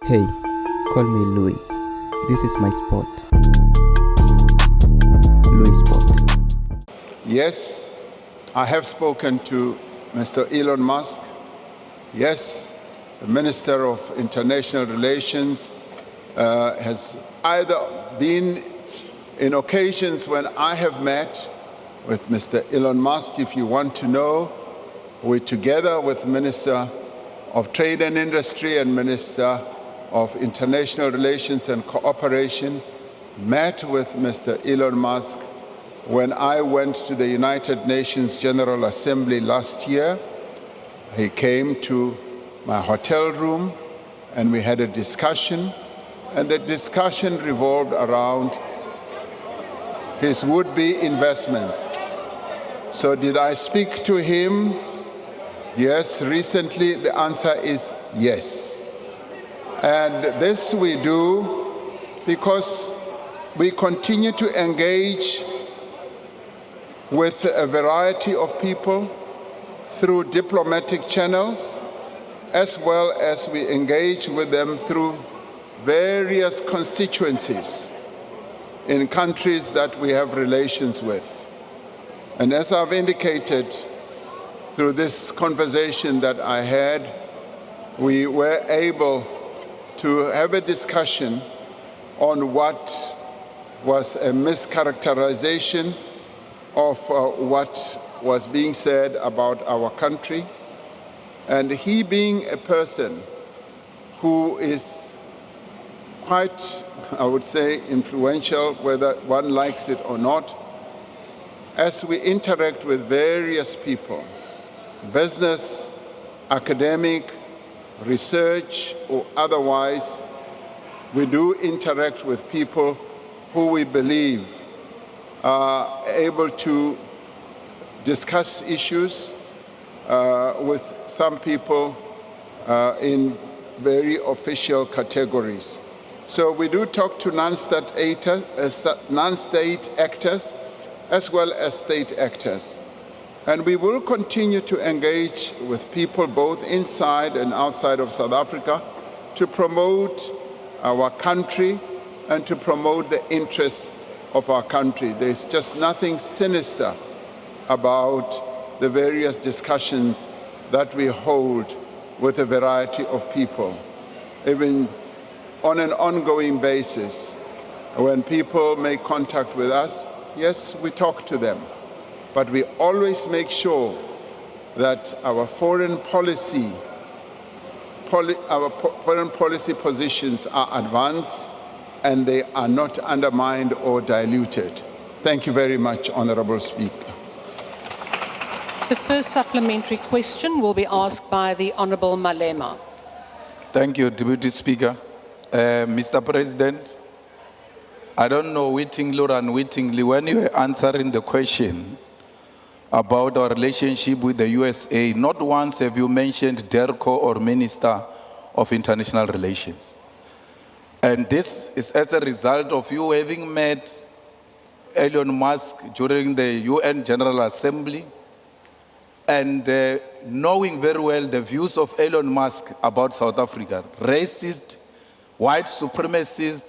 Hey, call me Louis. This is my spot. LuiSpot. Yes, I have spoken to Mr. Elon Musk. Yes, the Minister of International Relations has either been in occasions when I have met with Mr. Elon Musk. If you want to know, we together with Minister of Trade and Industry and Minister of International Relations and Cooperation met with Mr. Elon Musk when I went to the United Nations General Assembly last year. He came to my hotel room and we had a discussion, and the discussion revolved around his would-be investments. So did I speak to him? Yes, recently the answer is yes. And this we do because we continue to engage with a variety of people through diplomatic channels, as well as we engage with them through various constituencies in countries that we have relations with. And as I've indicated through this conversation that I had, we were able to have a discussion on what was a mischaracterization of what was being said about our country. And he being a person who is quite, I would say, influential, whether one likes it or not, as we interact with various people, business, academic, research, or otherwise, we do interact with people who we believe are able to discuss issues with some people in very official categories. So we do talk to non-state actors as well as state actors. And we will continue to engage with people both inside and outside of South Africa to promote our country and to promote the interests of our country. There's just nothing sinister about the various discussions that we hold with a variety of people. Even on an ongoing basis, when people make contact with us, yes, we talk to them. But we always make sure that our foreign policy positions are advanced and they are not undermined or diluted. Thank you very much, Honorable Speaker. The first supplementary question will be asked by the Honorable Malema. Thank you, Deputy Speaker. Mr. President, I don't know wittingly or unwittingly, when you were answering the question about our relationship with the USA, not once have you mentioned DERCO or Minister of International Relations. And this is as a result of you having met Elon Musk during the UN General Assembly and knowing very well the views of Elon Musk about South Africa, racist, white supremacist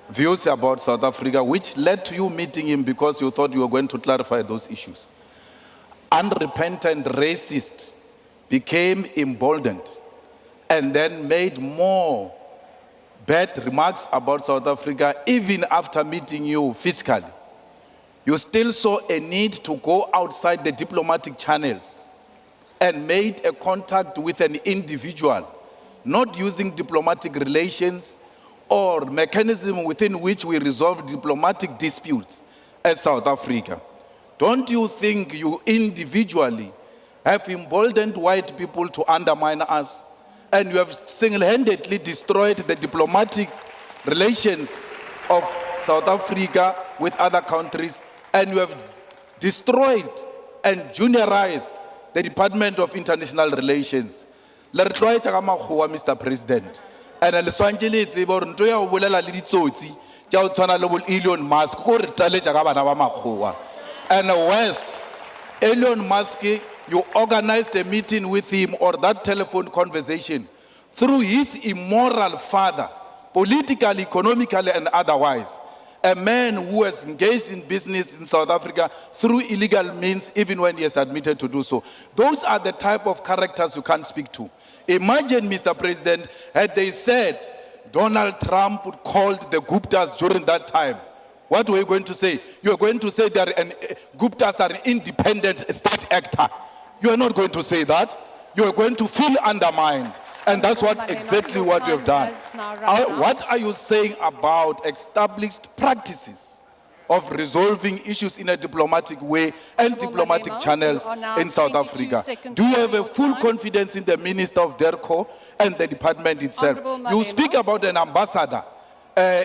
views about South Africa, which led to you meeting him because you thought you were going to clarify those issues. Unrepentant racist became emboldened and then made more bad remarks about South Africa even after meeting you physically. You still saw a need to go outside the diplomatic channels and made a contact with an individual, not using diplomatic relations or mechanism within which we resolve diplomatic disputes as South Africa. Don't you think you individually have emboldened white people to undermine us, and you have single-handedly destroyed the diplomatic relations of South Africa with other countries, and you have destroyed and juniorized the Department of International Relations? Mr. President. And Elon Musk, and worse, Elon Musk, you organized a meeting with him or that telephone conversation through his immoral father, politically, economically, and otherwise. A man who has engaged in business in South Africa through illegal means, even when he has admitted to do so. Those are the type of characters you can't speak to. Imagine, Mr. President, had they said Donald Trump called the Guptas during that time. What were you going to say? You are going to say that Guptas are an independent state actor. You are not going to say that. You are going to feel undermined. And that's exactly what you have done. What are you saying about established practices of resolving issues in a diplomatic way and diplomatic channels in South Africa? Do you have a full confidence in the Minister of DERCO and the department itself? You speak about an ambassador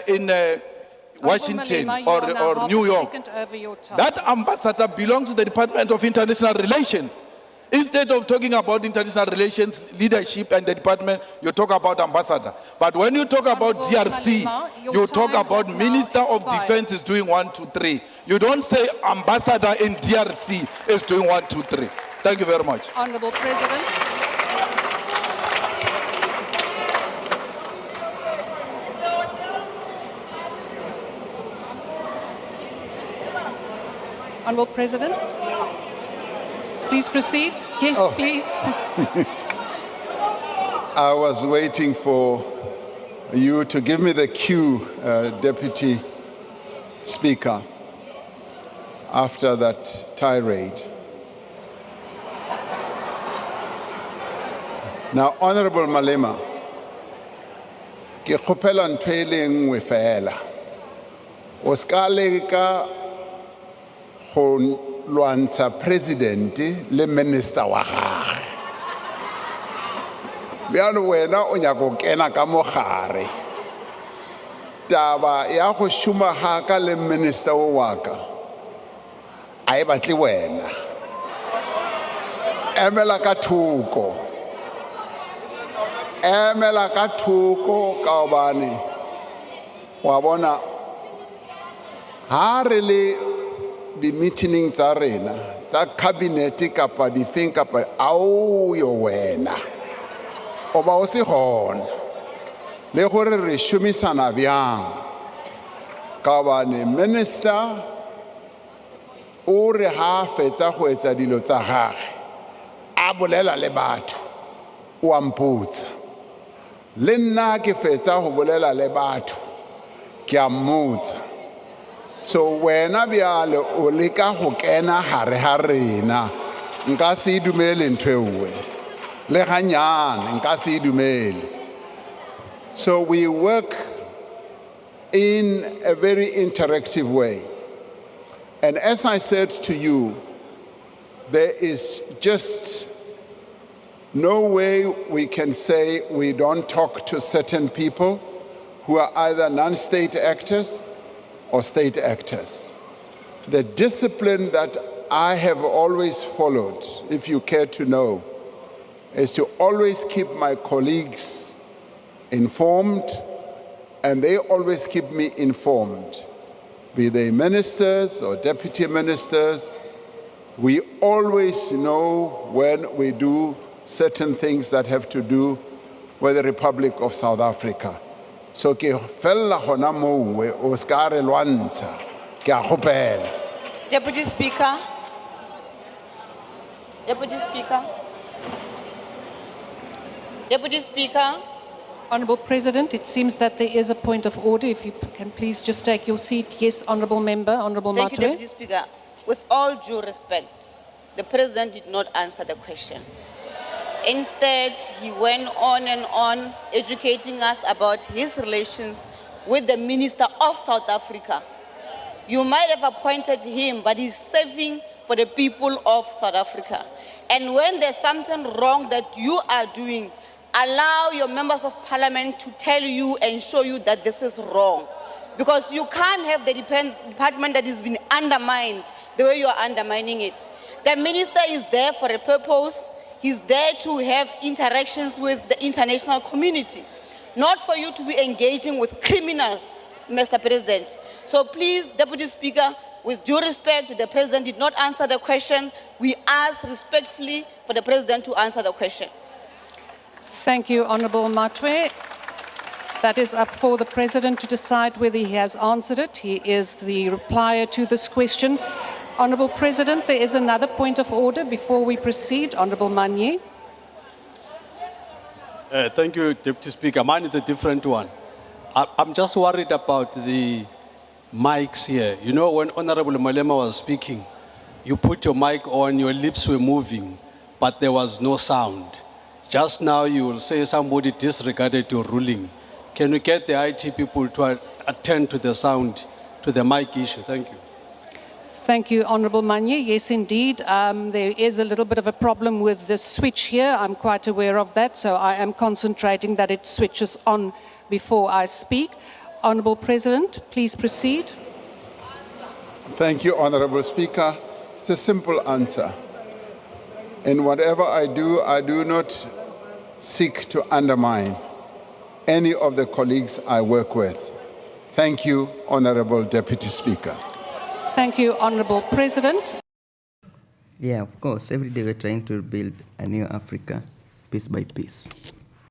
in Washington or New York. That ambassador belongs to the Department of International Relations. Instead of talking about international relations, leadership, and the department, you talk about ambassador. But when you talk about DRC, you talk about Minister of Defense is doing 1, 2, 3. You don't say ambassador in DRC is doing 1, 2, 3. Thank you very much. Honourable President. Honourable President. Please proceed. Yes, please. I was waiting for you to give me the cue, Deputy Speaker, after that tirade. Now, Honorable Malema, ke kgopela ntho e le nngwe fela. O ska leka go lwantsha president le minister wa gagwe. Bjalo wena o nyaka go kena ka mogare. Taba ya go šoma ga ka le minister wa ka a e batle wena. Emela ka thoko. Emela ka thoko ka obane wa bona ha re le di meeting tsa rena tsa cabinet kapa di feng kapa au yo wena o ba o se gona le gore re shumisana byang ka bane minister o re ha fetsa go etsa dilo tsa gagwe a bolela le batho o amputsa le nna ke fetsa go bolela le batho ke a mmutsa. So wena bjale o leka go kena hare ha rena nka se dumele ntwe we le ganyane nka se dumele. So we work in a very interactive way, and as I said to you, there is just no way we can say we don't talk to certain people who are either non-state actors or state actors. The discipline that I have always followed, if you care to know, is to always keep my colleagues informed, and they always keep me informed. Be they ministers or deputy ministers, we always know when we do certain things that have to do with the Republic of South Africa. So ke fella gona mowe o ska re lwantsha ke a kgopela. Deputy Speaker. Deputy Speaker. Deputy Speaker. Honourable President, it seems that there is a point of order. If you can please just take your seat. Yes, Honourable Member, Honourable Matwe. Thank you, Deputy Speaker. With all due respect, the President did not answer the question. Instead, he went on educating us about his relations with the Minister of South Africa. You might have appointed him, but he's serving for the people of South Africa. And when there's something wrong that you are doing, allow your members of parliament to tell you and show you that this is wrong. Because you can't have the department that has been undermined the way you are undermining it. The minister is there for a purpose. He's there to have interactions with the international community, not for you to be engaging with criminals, Mr. President. So please, Deputy Speaker, with due respect, the President did not answer the question. We ask respectfully for the President to answer the question. Thank you, Honourable Matwe. That is up for the President to decide whether he has answered it. He is the replier to this question. Honourable President, there is another point of order before we proceed. Honourable Manye. Thank you, Deputy Speaker. Mine is a different one. I'm just worried about the mics here. You know, when Honorable Malema was speaking, you put your mic on, your lips were moving, but there was no sound. Just now you will say somebody disregarded your ruling. Can we get the IT people to attend to the sound, to the mic issue? Thank you. Thank you, Honourable Manye. Yes, indeed, there is a little bit of a problem with the switch here. I'm quite aware of that, so I am concentrating that it switches on before I speak. Honourable President, please proceed. Thank you, Honourable Speaker. It's a simple answer. In whatever I do not seek to undermine any of the colleagues I work with. Thank you, Honourable Deputy Speaker. Thank you, Honourable President. Yeah, of course, every day we're trying to build a new Africa, piece by piece.